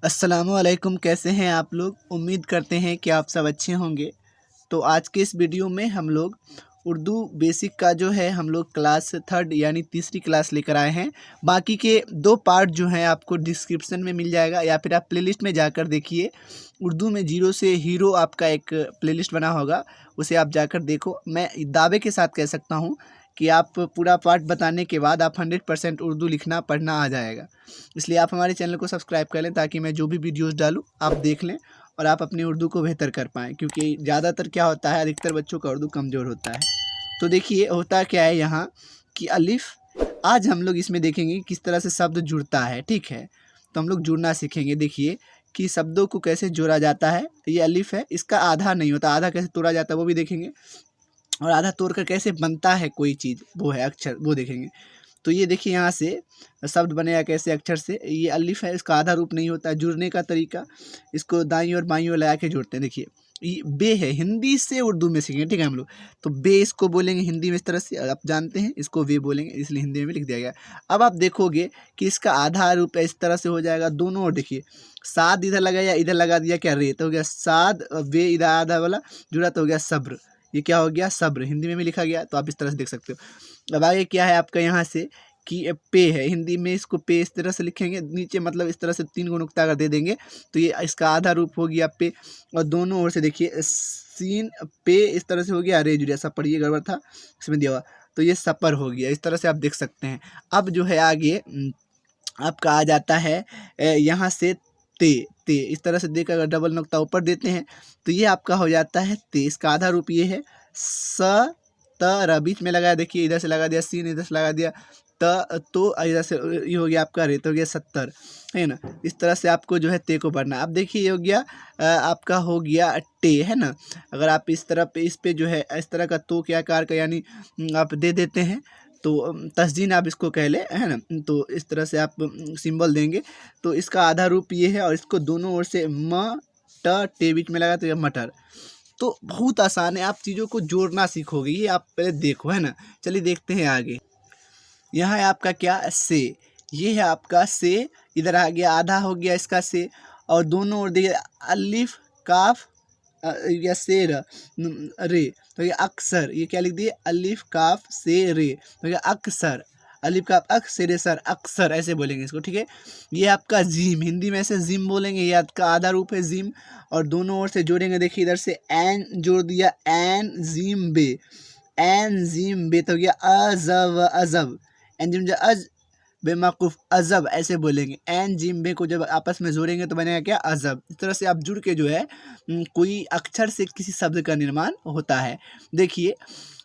अस्सलामुअलैकुम, कैसे हैं आप लोग। उम्मीद करते हैं कि आप सब अच्छे होंगे। तो आज के इस वीडियो में हम लोग उर्दू बेसिक का जो है हम लोग क्लास थर्ड यानी तीसरी क्लास लेकर आए हैं। बाकी के 2 पार्ट जो हैं आपको डिस्क्रिप्शन में मिल जाएगा या फिर आप प्लेलिस्ट में जाकर देखिए। उर्दू में जीरो से हीरो आपका एक प्लेलिस्ट बना होगा, उसे आप जाकर देखो। मैं दावे के साथ कह सकता हूँ कि आप पूरा पार्ट बताने के बाद आप 100% उर्दू लिखना पढ़ना आ जाएगा। इसलिए आप हमारे चैनल को सब्सक्राइब कर लें ताकि मैं जो भी वीडियोस डालूँ आप देख लें और आप अपनी उर्दू को बेहतर कर पाएँ, क्योंकि ज़्यादातर क्या होता है, अधिकतर बच्चों का उर्दू कमज़ोर होता है। तो देखिए होता क्या है यहाँ कि अलिफ, आज हम लोग इसमें देखेंगे किस तरह से शब्द जुड़ता है। ठीक है, तो हम लोग जुड़ना सीखेंगे। देखिए कि शब्दों को कैसे जोड़ा जाता है। ये अलिफ है, इसका आधा नहीं होता, आधा कैसे तोड़ा जाता है वो भी देखेंगे, और आधा तोड़ कर कैसे बनता है कोई चीज़, वो है अक्षर, वो देखेंगे। तो ये देखिए यहाँ से शब्द बनेगा कैसे अक्षर से। ये अलिफ है, इसका आधा रूप नहीं होता है। जुड़ने का तरीका, इसको दाईं और बाईं ओर लगा के जोड़ते हैं। देखिए ये बे है, हिंदी से उर्दू में सीखेंगे। ठीक है, हम लोग तो बे इसको बोलेंगे हिंदी में इस तरह से, आप जानते हैं इसको वे बोलेंगे, इसलिए हिंदी में भी लिख दिया गया। अब आप देखोगे कि इसका आधा रूप इस तरह से हो जाएगा दोनों ओर। देखिए साद इधर लगाया, इधर लगा दिया, क्या रे, तो हो गया साद। वे इधर आधा वाला जुड़ा तो हो गया सब्र। ये क्या हो गया, सब्र, हिंदी में भी लिखा गया, तो आप इस तरह से देख सकते हो। अब आगे क्या है आपका यहाँ से कि पे है, हिंदी में इसको पे इस तरह से लिखेंगे, नीचे मतलब इस तरह से 3 गो नुक्ता अगर दे देंगे तो ये इसका आधा रूप हो गया पे। और दोनों ओर से देखिए सीन पे इस तरह से हो गया, अरे जुड़िया सपर, ये गड़बड़ था इसमें दिया हुआ, तो ये सपर हो गया। इस तरह से आप देख सकते हैं। अब जो है आगे आपका आ जाता है यहाँ से ते। ते इस तरह से देकर अगर डबल नुक्ता ऊपर देते हैं तो ये आपका हो जाता है ते। इसका आधा रूप ये है स त र, बीच में लगाया, देखिए इधर से लगा दिया सीन, इधर से लगा दिया त, तो इधर से ये हो गया आपका रे, तो हो गया 70, है ना। इस तरह से आपको जो है ते को पढ़ना। अब देखिए ये हो गया आपका हो गया टे, है ना। अगर आप इस तरह पे इस पे जो है इस तरह का तो के आकार का यानी आप दे देते हैं तो तस्जीन आप इसको कह लें, है ना। तो इस तरह से आप सिंबल देंगे तो इसका आधा रूप ये है, और इसको दोनों ओर से म ट टे बीच में लगा तो ये मटर। तो बहुत आसान है, आप चीज़ों को जोड़ना सीखोगे, ये आप पहले देखो, है ना। चलिए देखते हैं आगे। यहाँ है आपका क्या, से। ये है आपका से, इधर आ गया आधा हो गया इसका से, और दोनों ओर देखिए अलिफ काफ या से रे, तो ये अक्सर, ये क्या लिख दिए, अलिफ काफ से रे, तो ये अक्सर, अलिफ काफ अक से रे सर, अक्सर ऐसे बोलेंगे इसको। ठीक है, ये आपका जीम, हिंदी में ऐसे जीम बोलेंगे, ये आपका आधा रूप है जीम, और दोनों ओर से जोड़ेंगे। देखिए इधर से एन जोड़ दिया, एन जीम बे, एन जीम बे, तो गया अजब, अजब, एन जिम अज बेमकूफ़, अजब ऐसे बोलेंगे। एन जिम बे को जब आपस में जोड़ेंगे तो बनेगा क्या, अजब। इस तरह से आप जुड़ के जो है कोई अक्षर से किसी शब्द का निर्माण होता है। देखिए,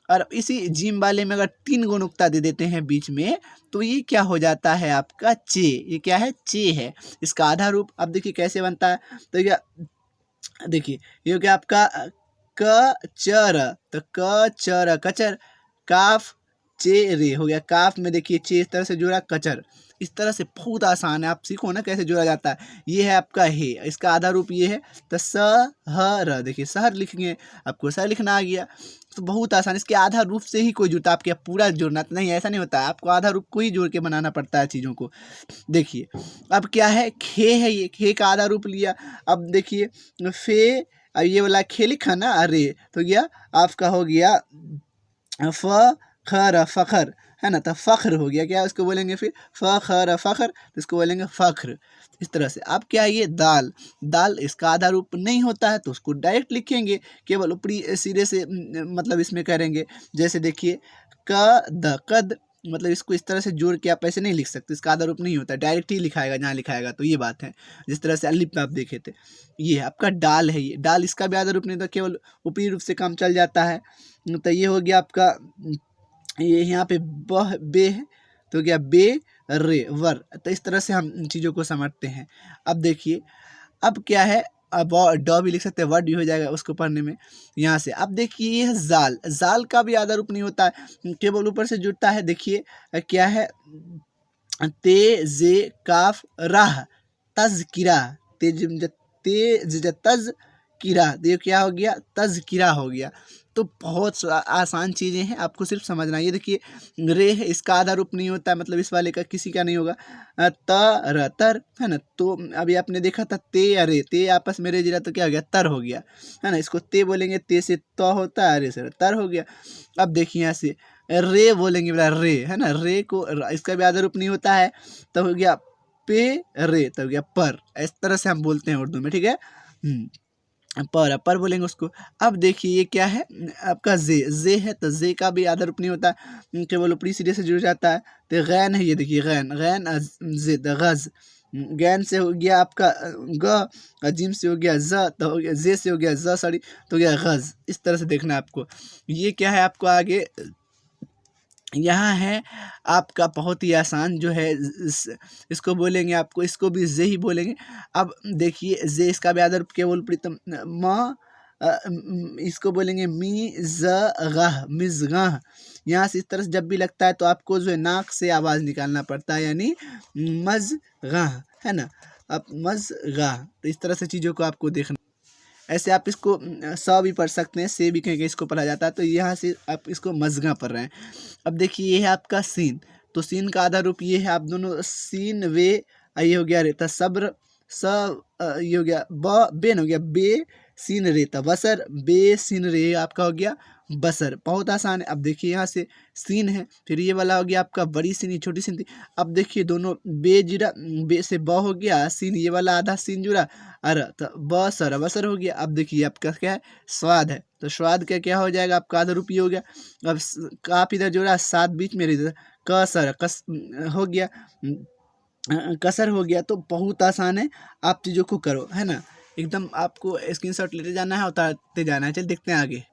और इसी जिम वाले में अगर 3 गो नुक्ता दे देते हैं बीच में तो ये क्या हो जाता है आपका चे। ये क्या है, चे है। इसका आधा रूप अब देखिए कैसे बनता है, तो क्या देखिए ये हो गया आपका क चर, तो क चर कचर, काफ चे रे हो गया, काफ में देखिए चे इस तरह से जोड़ा, कचर। इस तरह से बहुत आसान है, आप सीखो ना कैसे जोड़ा जाता है। ये है आपका हे, इसका आधा रूप ये है, तो स ह र, देखिए शहर लिखेंगे, आपको शहर लिखना आ गया। तो बहुत आसान, इसके आधा रूप से ही कोई जुड़ता, आपके पूरा जोड़ना नहीं, ऐसा नहीं होता है, आपको आधा रूप को ही जोड़ के बनाना पड़ता है चीज़ों को। देखिए अब क्या है, खे है, ये खे का आधा रूप लिया। अब देखिए फे, अब ये वाला खे लिखा ना, अरे, तो गया आपका हो गया फ खर, फखर, है ना। तो फ़ख्र हो गया, क्या इसको बोलेंगे फिर, फ़खर फ़ख्र, तो इसको बोलेंगे फ़ख्र। इस तरह से अब क्या है, ये दाल, दाल इसका आधा रूप नहीं होता है तो उसको डायरेक्ट लिखेंगे, केवल ऊपरी सिरे से मतलब इसमें करेंगे। जैसे देखिए क द, कद, मतलब इसको इस तरह से जोड़ के आप ऐसे नहीं लिख सकते, इसका आधा रूप नहीं होता, डायरेक्ट ही लिखाएगा जहाँ लिखाएगा। तो ये बात है, जिस तरह से अलिफ में आप देखे थे, ये आपका डाल है। ये डाल, इसका भी आधा रूप नहीं होता, केवल ऊपरी रूप से काम चल जाता है। तो ये हो गया आपका, ये यहाँ पे बह बे है, तो क्या बे रे वर। तो इस तरह से हम चीज़ों को समझते हैं। अब देखिए अब क्या है, अब ड भी लिख सकते हैं, वर्ड भी हो जाएगा उसको पढ़ने में। यहाँ से अब देखिए ये है जाल, जाल का भी आधा रूप नहीं होता है, केवल ऊपर से जुड़ता है। देखिए क्या है, ते जे काफ राह, तज़किरा, ते तज किरा, देखिए क्या हो गया, तज़किरा हो गया। तो बहुत आसान चीज़ें हैं, आपको सिर्फ समझना है। ये देखिए रे है, इसका आधा रूप नहीं होता है, मतलब इस वाले का किसी का नहीं होगा। तर तर है ना, तो अभी आपने देखा था ते अरे, ते आपस में रे जिरा तो क्या हो गया, तर हो गया है ना। इसको ते बोलेंगे, ते से त होता है, अरे से तर हो गया। अब देखिए यहाँ से रे बोलेंगे, बोला रे है ना, रे को इसका भी आधा रूप नहीं होता है, तो हो गया पे रे, तो हो गया पर। इस तरह से हम बोलते हैं उर्दू में, ठीक है। पर बोलेंगे उसको। अब देखिए ये क्या है आपका जे है, तो जे का भी आधा रूप नहीं होता, केवल ऊपरी सिरे से जुड़ जाता है। तो गैन है, ये देखिए गैन गैन जे गज, गैन से हो गया आपका ग, अजीम से हो गया ज, तो हो गया जे से हो गया ज सॉरी, तो हो गया गज। इस तरह से देखना है आपको। ये क्या है आपको आगे यहाँ है आपका बहुत ही आसान जो है, इसको बोलेंगे आपको, इसको भी जे ही बोलेंगे। अब देखिए जे इसका भी आदर केवल प्रीतम म, इसको बोलेंगे मी ज गह, मिज़गाह। यहाँ से इस तरह से जब भी लगता है तो आपको जो है नाक से आवाज़ निकालना पड़ता है, यानी मज़गाह है ना। अब मज़गाह, तो इस तरह से चीज़ों को आपको देखना। ऐसे आप इसको स भी पढ़ सकते हैं, से भी कहीं कहीं इसको पढ़ा जाता है, तो यहाँ से आप इसको मज़गा पढ़ रहे हैं। अब देखिए ये है आपका सीन, तो सीन का आधा रूप ये है, आप दोनों सीन वे, ये हो गया रेता सब्र, स ये हो गया ब, बेन हो गया बे सीन रेता बसर, बे सीन रे आपका हो गया बसर। बहुत आसान है। अब देखिए यहाँ से सीन है, फिर ये वाला हो गया आपका बड़ी सीन, ये छोटी सीन थी। अब देखिए दोनों बे जुड़ा, बे से ब हो गया सीन, ये वाला आधा सीन जुड़ा अर, तो बसर बसर हो गया। अब देखिए आपका क्या है, स्वाद है, तो स्वाद का क्या हो जाएगा आपका आधा रूपी हो गया। अब काफ इधर जोड़ा, सात बीच में रह, कसर कस हो गया, कसर हो गया। तो बहुत आसान है, आप चीज़ों को करो है ना, एकदम आपको स्क्रीनशॉट लेते जाना है, उतारते जाना है। चल देखते हैं आगे।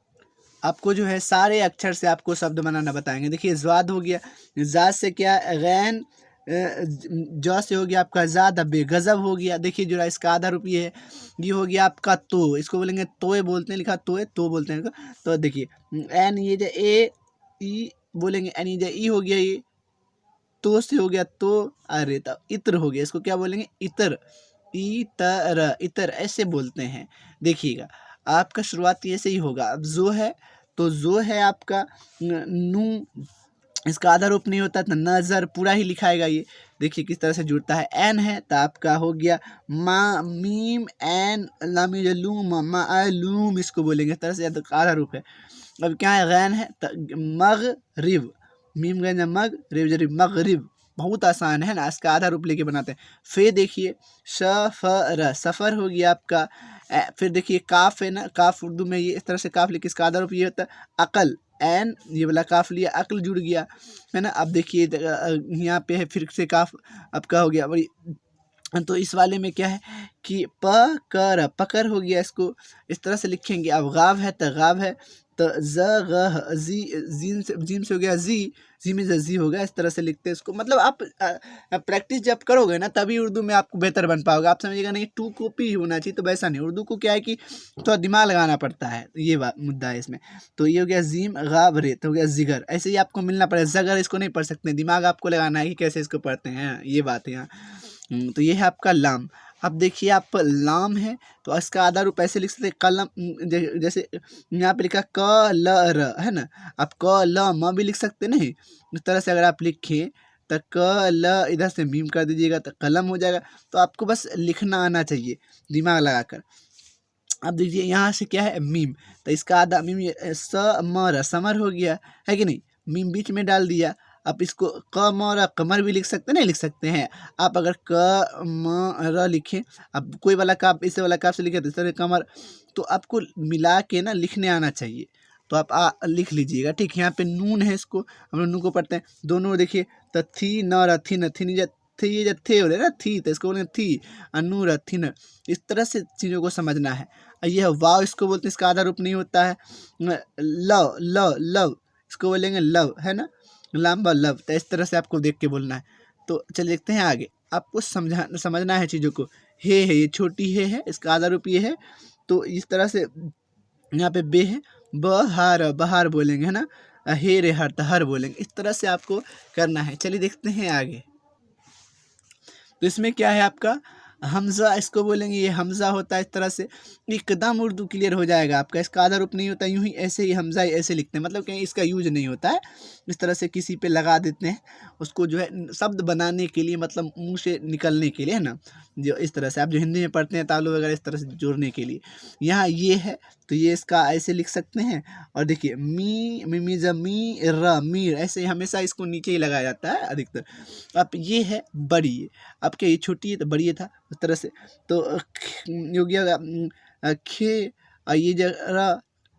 आपको जो है सारे अक्षर से आपको शब्द बनाना बताएंगे। देखिए ज़्वाद हो गया, ज़ाद से क्या गैन, ज से हो गया आपका ज़ाद, अब गज़ब हो गया। देखिए जो इसका आधा रूप ये है, ये हो गया आपका तो, इसको बोलेंगे तोय बोलते हैं, लिखा तोय तो बोलते हैं। तो देखिए एन ये जो ए ई बोलेंगे, एन ये जो ई हो गया, ये तो से हो गया तो, अरे तो इत्र हो गया, इसको क्या बोलेंगे इतर, इतर इतर ऐसे बोलते हैं। देखिएगा आपका शुरुआत ऐसे ही होगा। अब जो है, तो जो है आपका नू, इसका आधा रूप नहीं होता, तो नज़र पूरा ही लिखाएगा। ये देखिए किस तरह से जुड़ता है। एन है तो आपका हो गया मा मीम एन लाम लूम लूम, इसको बोलेंगे इस तरह से, आधा रूप है। अब क्या है, गैन है तो मगरिब, मीम गैन मग रिब जरिब मगरिब। बहुत आसान है ना, इसका आधा रूप लेके बनाते हैं। फिर देखिए सफर, सफ़र हो गया आपका। फिर देखिए काफ है ना, काफ उर्दू में ये इस तरह से काफ लिखे, इसका आधा रूप ये होता है अकल, एन ये वाला काफ लिया, अक्ल जुड़ गया है ना। अब देखिए यहाँ पे है फिर से काफ आपका हो गया बड़ी, तो इस वाले में क्या है कि पकर, पकर हो गया, इसको इस तरह से लिखेंगे। अब गाव है तो गाव है, तो ज ग जी, जीम से हो गया जी में जी होगा। इस तरह से लिखते हैं इसको। मतलब आप प्रैक्टिस जब करोगे ना तभी उर्दू में आपको बेहतर बन पाओगे। आप समझिएगा नहीं टू कॉपी ही होना चाहिए, तो वैसा नहीं। उर्दू को क्या है कि थोड़ा दिमाग लगाना पड़ता है, ये बात मुद्दा है इसमें। तो ये हो गया जीम गाव रे, तो हो गया जिगर। ऐसे ही आपको मिलना पड़ेगा, जगर इसको नहीं पढ़ सकते, दिमाग आपको लगाना है कि कैसे इसको पढ़ते हैं, ये बात है यहाँ। तो ये है आपका लाम। अब देखिए आप लाम है तो इसका आधा रूप ऐसे लिख सकते कलम, जैसे यहाँ पे लिखा क ल र है ना, आप क ल म भी लिख सकते नहीं। इस तरह से अगर आप लिखें तो क ल इधर से मीम कर दीजिएगा तो कलम हो जाएगा। तो आपको बस लिखना आना चाहिए दिमाग लगाकर। अब देखिए यहाँ से क्या है मीम, तो इसका आधा मीम समर, समर हो गया है कि नहीं, मीम बीच में डाल दिया। आप इसको कमर, कमर भी लिख सकते नहीं, लिख सकते हैं आप। अगर क म र लिखें, अब कोई वाला काप इसे वाला काप से लिखे तो इस तरह कमर, तो आपको मिला के ना लिखने आना चाहिए। तो आप लिख लीजिएगा, ठीक। यहाँ पे नून है, इसको हम लोग नू को पढ़ते हैं। दोनों देखिए तो थी न र थी न, थी नहीं थे, ये जब थे हो रहे ना थी, तो इसको बोलेंगे थी, अनूर थिन। इस तरह से चीज़ों को समझना है। यह वाव इसको बोलते हैं, इसका आधा रूप नहीं होता है। लव लव लव, इसको बोलेंगे लव है ना, लंबा लव। तो इस तरह से आपको देख के बोलना है। तो चलिए देखते हैं आगे। आपको समझना है चीज़ों को। हे है, ये छोटी है, इसका आधा रूप ये है। तो इस तरह से यहाँ पे बे है, बहार, बहार बोलेंगे है ना। हे रे हर, हर बोलेंगे। इस तरह से आपको करना है। चलिए देखते हैं आगे। तो इसमें क्या है आपका हमज़ा इसको बोलेंगे, ये हमज़ा होता है। इस तरह से एकदम उर्दू क्लियर हो जाएगा आपका। इसका आधा रूप नहीं होता, यूँ ही ऐसे ही हमज़ा ऐसे लिखते हैं, मतलब कहीं इसका यूज नहीं होता है। इस तरह से किसी पे लगा देते हैं, उसको जो है शब्द बनाने के लिए, मतलब मुँह से निकलने के लिए, है ना। जो इस तरह से आप जो हिंदी में पढ़ते हैं तालु वगैरह, इस तरह से जोड़ने के लिए। यहाँ ये है तो ये इसका ऐसे लिख सकते हैं। और देखिए मी मिमी जमी र मीर, ऐसे हमेशा इसको नीचे ही लगाया जाता है अधिकतर। अब ये है बड़ी, अब क्या ये छोटी है तो बड़ी था उस तरह से। तो ये हो गया खे, ये जरा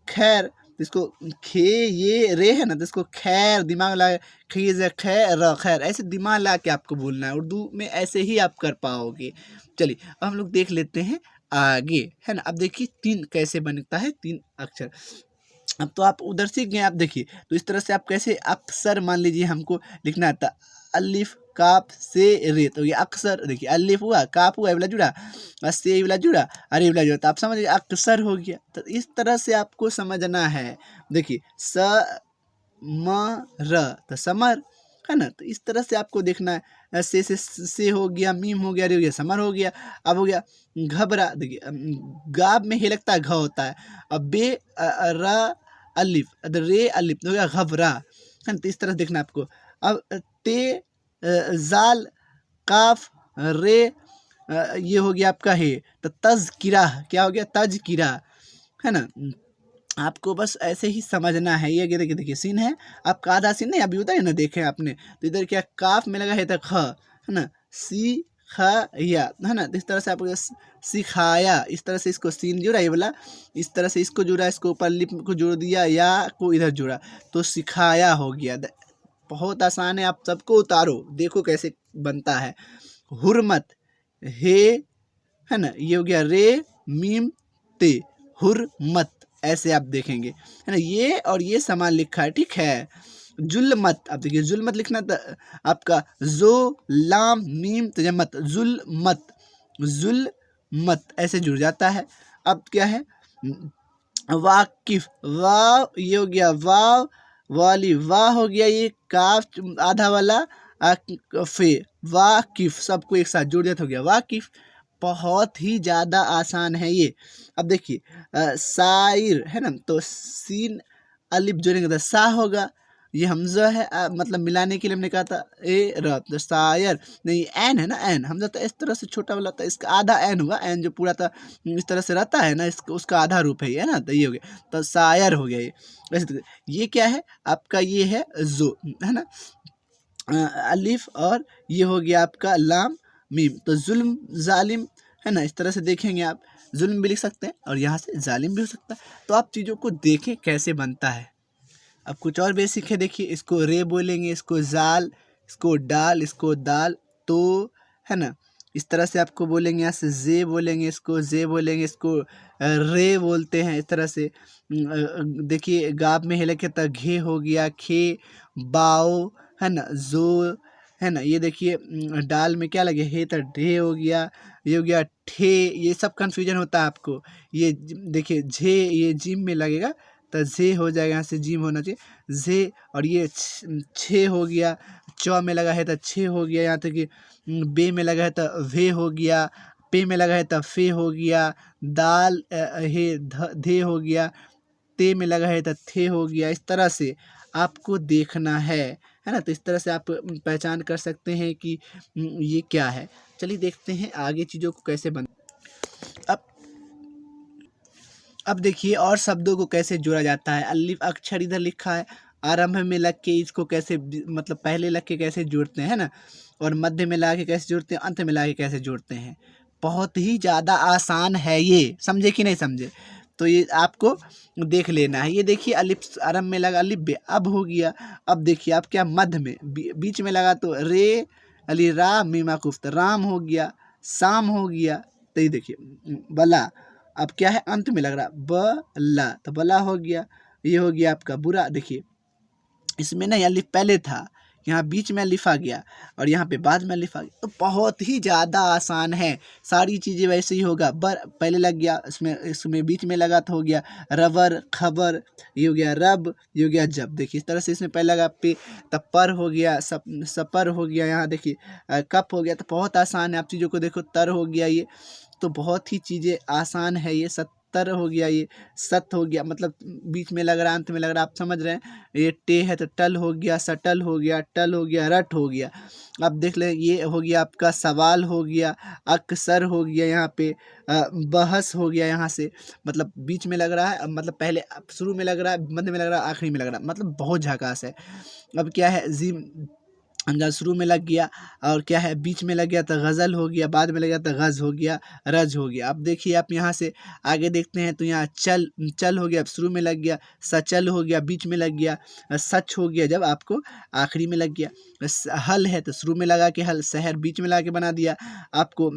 खैर, तो इसको खे, ये रे है ना, तो इसको खैर दिमाग लगा, खे खैर खैर, ऐसे दिमाग लगा के आपको बोलना है। उर्दू में ऐसे ही आप कर पाओगे। चलिए अब हम लोग देख लेते हैं आगे, है ना। अब देखिए 3 कैसे बनता है, 3 अक्षर। अब तो आप उधर सीख गए। आप देखिए तो इस तरह से आप कैसे अक्सर, मान लीजिए हमको लिखना था अलिफ काफ से रे, तो ये अक्सर, देखिए अलिफ हुआ, काफ हुआ, वाला जुड़ा, और से वाला जुड़ा, अरे वाला जुड़ा, तो आप समझ गए अक्सर हो गया। तो इस तरह से आपको समझना है। देखिए स म र, तो समर, है ना। तो इस तरह से आपको देखना है। से हो गया, मीम हो गया, रे हो गया, समर हो गया। अब हो गया घबरा, देखिए गाब में हे लगता है, घ होता है। अब बे रा अलिफ, रे अलिफ, तो हो गया घबरा, है ना। तो इस तरह से देखना आपको। अब ते जाल काफ रे, ये हो गया आपका है, तो तज़किरा, क्या हो गया, तज़किरा, है ना। आपको बस ऐसे ही समझना है। ये देखिए, देखिए सीन है आपका, आधा सीन नहीं अभी उधर है ना, देखे आपने, तो इधर क्या काफ में लगा है तो ख, है ना, सी खाया, है ना। तो इस तरह से आपको सिखाया, इस तरह से इसको सीन जुड़ा, ये वाला इस तरह से इसको जुड़ा, इसको ऊपर लिप को जोड़ दिया, या को इधर जोड़ा, तो सिखाया हो गया। बहुत आसान है, आप सबको उतारो, देखो कैसे बनता है। हुर्मत, हे, है ना, ये हो गया रे मीम ते, हुर्मत, ऐसे आप देखेंगे, है ना। ये और ये समान लिखा है, ठीक है। जुल्मत, अब देखिए जुल्मत लिखना था आपका, जो लाम मीम तजम्मत, जुल्मत, जुल्मत ऐसे जुड़ जाता है। अब क्या है, वाकिफ, वाव, ये हो गया वाव वाली, वाह हो गया, ये काफ आधा वाला फे, वाकिफ, सबको एक साथ जोड़ दिया तो हो गया वाकिफ। बहुत ही ज़्यादा आसान है ये। अब देखिए साइर, है ना, तो सीन अलिफ जोड़ेंगे तो सा होगा। ये हमजा है, मतलब मिलाने के लिए हमने कहा था ए र, तो शायर नहीं, एन है ना, एन हमजा तो इस तरह से छोटा वाला था, इसका आधा एन हुआ, एन जो पूरा था इस तरह से रहता है ना, इसका उसका आधा रूप है ये, है ना। तो ये हो गया, तो शायर हो गया ये। वैसे ये क्या है आपका, ये है जो, है ना, अलिफ, और ये हो गया आपका लाम मीम, तो जुल्म जालिम, है ना। इस तरह से देखेंगे आप, जुल्म भी लिख सकते हैं और यहाँ से जालिम भी हो सकता है। तो आप चीज़ों को देखें कैसे बनता है। अब कुछ और बेसिक है, देखिए इसको रे बोलेंगे, इसको जाल, इसको डाल, इसको दाल, तो, है ना। इस तरह से आपको बोलेंगे, यहाँ से जे बोलेंगे, इसको जे बोलेंगे, इसको रे बोलते हैं। इस तरह से देखिए गाब में हेले के तक घे हो गया, खे, बाओ, है ना, जो, है ना। ये देखिए डाल में क्या लगे, हे तो ढे हो गया, ये हो गया ठे, ये सब कन्फ्यूजन होता है आपको। ये देखिए झे, ये जिम में लगेगा तो जे हो जाएगा, यहाँ से जिम होना चाहिए, जे, और ये छे हो गया, चौ में लगा है तो छे हो गया, यहाँ तक कि बे में लगा है तो वे हो गया, पे में लगा है तो फे हो गया, दाल हे धे हो गया, ते में लगा है तो थे हो गया। इस तरह से आपको देखना है ना। तो इस तरह से आप पहचान कर सकते हैं कि ये क्या है। चलिए देखते हैं आगे चीज़ों को कैसे बन। अब देखिए और शब्दों को कैसे जोड़ा जाता है। अलिफ अक्षर इधर लिखा है, आरंभ में लग के इसको कैसे, मतलब पहले लग के कैसे जोड़ते हैं ना, और मध्य में ला के कैसे जोड़ते हैं, अंत में ला के कैसे जोड़ते हैं। बहुत ही ज़्यादा आसान है ये, समझे कि नहीं समझे। तो ये आपको देख लेना है। ये देखिए अलिफ आरंभ में लगा, अलिफ बे, अब हो गया। अब देखिए आप क्या मध्य में बीच में लगा, तो रे अली रा मीमा कुफ्त, राम हो गया, शाम हो गया। तो ये देखिए बला, अब क्या है अंत में लग रहा, बला, तो बला हो गया। ये हो गया आपका बुरा। देखिए इसमें नहीं अलिफ पहले था, यहाँ बीच में लिखा गया और यहाँ पे बाद में लिखा गया। तो बहुत ही ज़्यादा आसान है, सारी चीज़ें वैसे ही होगा। पहले लग गया, इसमें बीच में लगा तो हो गया रबर, खबर, ये हो गया रब, ये हो गया जब। देखिए इस तरह से इसमें पहले लगा पे, तब पर हो गया, सपर हो गया, यहाँ देखिए कप हो गया। तो बहुत आसान है, आप चीज़ों को देखो, तर हो गया ये। तो बहुत ही चीज़ें आसान है ये। सत्तर हो गया, ये सत हो गया, मतलब बीच में लग रहा है, अंत में लग रहा है, आप समझ रहे हैं। ये टे है तो टल हो गया, सटल हो गया, टल हो गया, रट हो गया। अब देख ले, ये हो गया आपका सवाल हो गया, अक्सर हो गया, यहाँ पे बहस हो गया, यहाँ से मतलब बीच में लग रहा है, मतलब पहले शुरू में लग रहा है, मध्य में लग रहा है, आखिरी में लग रहा है, मतलब बहुत झकास है। अब क्या है, जिम अंदर शुरू में लग गया और क्या है बीच में लग गया तो गज़ल हो गया, बाद में लग गया तो गज़ हो गया, रज हो गया। अब देखिए आप यहाँ से आगे देखते हैं तो यहाँ चल हो गया, शुरू में लग गया, सचल हो गया, बीच में लग गया, सच हो गया जब आपको आखिरी में लग गया। हल है तो शुरू में लगा के हल, शहर बीच में लगा के बना दिया आपको,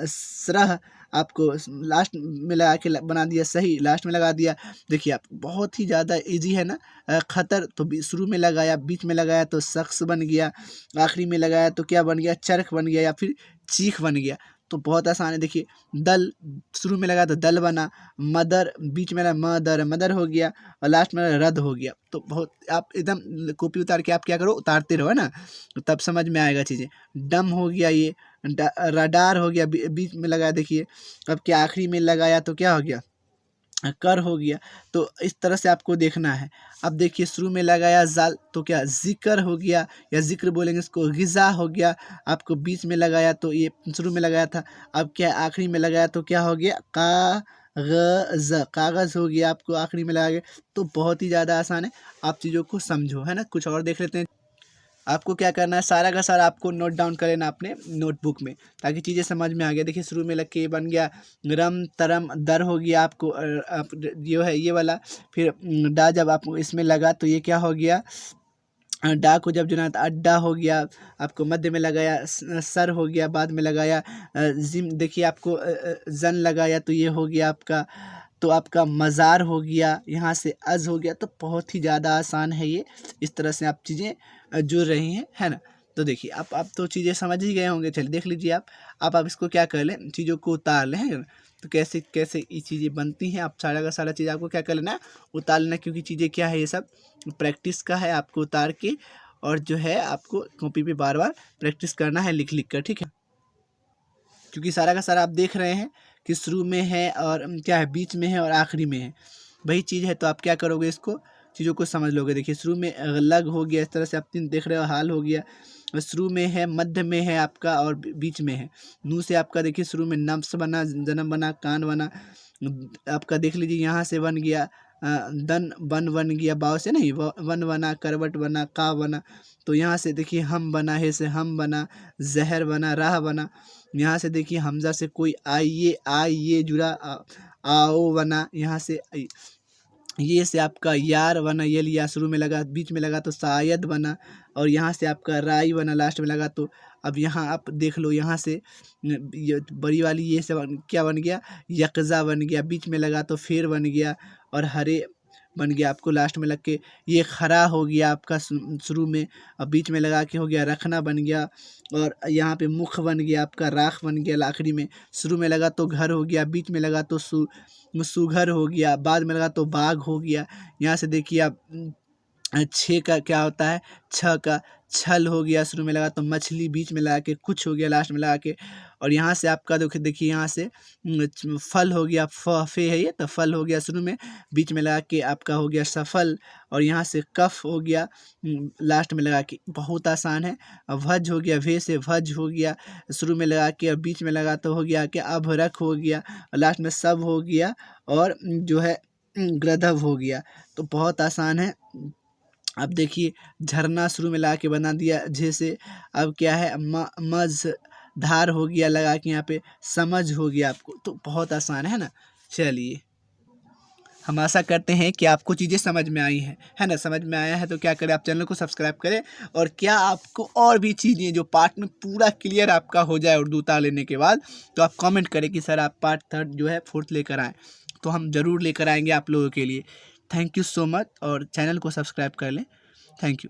सरह आपको लास्ट में लगा के बना दिया, सही लास्ट में लगा दिया। देखिए आप बहुत ही ज़्यादा इजी है ना। खतर तो शुरू में लगाया, बीच में लगाया तो शख्स बन गया, आखिरी में लगाया तो क्या बन गया, चरख बन गया या फिर चीख बन गया। तो बहुत आसान है। देखिए दल शुरू में लगा तो दल बना, मदर बीच में लगा मदर हो गया और लास्ट में रद हो गया। तो बहुत आप एकदम कॉपी उतार के आप क्या करो, उतारते रहो ना, तो तब समझ में आएगा चीज़ें। डम हो गया, ये रडार हो गया, बीच में लगाया। देखिए अब क्या आखिरी में लगाया तो क्या हो गया, कर हो गया। तो इस तरह से आपको देखना है। अब देखिए शुरू में लगाया जाल तो क्या जिक्र हो गया, या जिक्र बोलेंगे इसको, ग़िज़ा हो गया। आपको बीच में लगाया तो ये शुरू में लगाया था, अब क्या आखिरी में लगाया तो क्या हो गया, कागज़ हो गया, आपको आखिरी में लगा गया। तो बहुत ही ज़्यादा आसान है, आप चीज़ों को समझो, है ना। कुछ और देख लेते हैं। आपको क्या करना है, सारा का सारा आपको नोट डाउन कर लेना अपने नोटबुक में, ताकि चीज़ें समझ में आ गया। देखिए शुरू में लग के बन गया रम तरम दर हो गया, आपको आप जो है ये वाला। फिर डा जब आप इसमें लगा तो ये क्या हो गया, डा को जब जुना तो अड्डा हो गया। आपको मध्य में लगाया सर हो गया, बाद में लगाया जिम। देखिए आपको जन लगाया तो ये हो गया आपका, तो आपका मज़ार हो गया, यहाँ से अज हो गया। तो बहुत ही ज़्यादा आसान है ये। इस तरह से आप चीज़ें जुड़ रही हैं, है ना। तो देखिए आप तो चीज़ें समझ ही गए होंगे। चलिए देख लीजिए आप इसको क्या कर लें, चीज़ों को उतार लें, है ना। तो कैसे कैसे ये चीज़ें बनती हैं, आप सारा का सारा चीज़ आपको क्या कर लेना है, उतार लेना। क्योंकि चीज़ें क्या है, ये सब प्रैक्टिस का है, आपको उतार के और जो है आपको कॉपी पे बार बार प्रैक्टिस करना है, लिख कर, ठीक है। क्योंकि सारा का सारा आप देख रहे हैं कि शुरू में है और क्या है, बीच में है और आखिरी में है, वही चीज़ है। तो आप क्या करोगे, इसको चीज़ों को समझ लोगे। देखिए शुरू में लग हो गया, इस तरह से आप तीन देख रहे हो, हाल हो गया, शुरू में है, मध्य में है आपका और बीच में है। नू से आपका देखिए शुरू में नफ्स बना, जन्म बना, कान बना, आपका देख लीजिए यहाँ से बन गया दन बन गया, बाव से नहीं, वन बना, करवट बना, का बना। तो यहाँ से देखिए हम बना, है से हम बना, जहर बना, राह बना। यहाँ से देखिए हमजा से कोई आइए जुड़ा, आओ बना। यहाँ से ये से आपका यार बना, ये लिया, शुरू में लगा, बीच में लगा तो शायद बना, और यहाँ से आपका राई बना, लास्ट में लगा। तो अब यहाँ आप देख लो, यहाँ से ये बड़ी वाली ये से क्या बन गया, यकज़ा बन गया, बीच में लगा तो फिर बन गया, और हरे बन गया आपको लास्ट में लग के। ये खरा हो गया आपका शुरू में, और बीच में लगा के हो गया रखना बन गया, और यहाँ पे मुख बन गया आपका, राख बन गया आखिरी में। शुरू में लगा तो घर हो गया, बीच में लगा तो सुघर हो गया, बाद में लगा तो बाघ हो गया। यहाँ से देखिए आप छः का क्या होता है, छ का छल हो गया, शुरू में लगा तो मछली, बीच में लगा के कुछ हो गया, लास्ट में लगा के। और यहाँ से आपका देखिए यहाँ से फल हो गया, फे है ये, तो फल हो गया शुरू में, बीच में लगा के आपका हो गया सफल, और यहाँ से कफ हो गया लास्ट में लगा के। बहुत आसान है। भज हो गया, वे से भज हो गया, शुरू में लगा के और बीच में लगा तो हो गया कि अभरक हो गया, और लास्ट में सब हो गया, और जो है ग्रधव हो गया। तो बहुत आसान है। अब देखिए झरना शुरू में लगा के बना दिया जैसे। अब क्या है, मज धार हो गया, लगा के यहाँ पे समझ हो गया आपको। तो बहुत आसान है ना। चलिए हम आशा करते हैं कि आपको चीज़ें समझ में आई हैं, है ना। समझ में आया है तो क्या करें, आप चैनल को सब्सक्राइब करें। और क्या आपको और भी चीज़ें जो पार्ट में पूरा क्लियर आपका हो जाए उर्दू उतार लेने के बाद, तो आप कमेंट करें कि सर आप पार्ट 3 जो है 4th लेकर आएँ, तो हम ज़रूर लेकर आएंगे आप लोगों के लिए। थैंक यू सो मच, और चैनल को सब्सक्राइब कर लें। Thank you.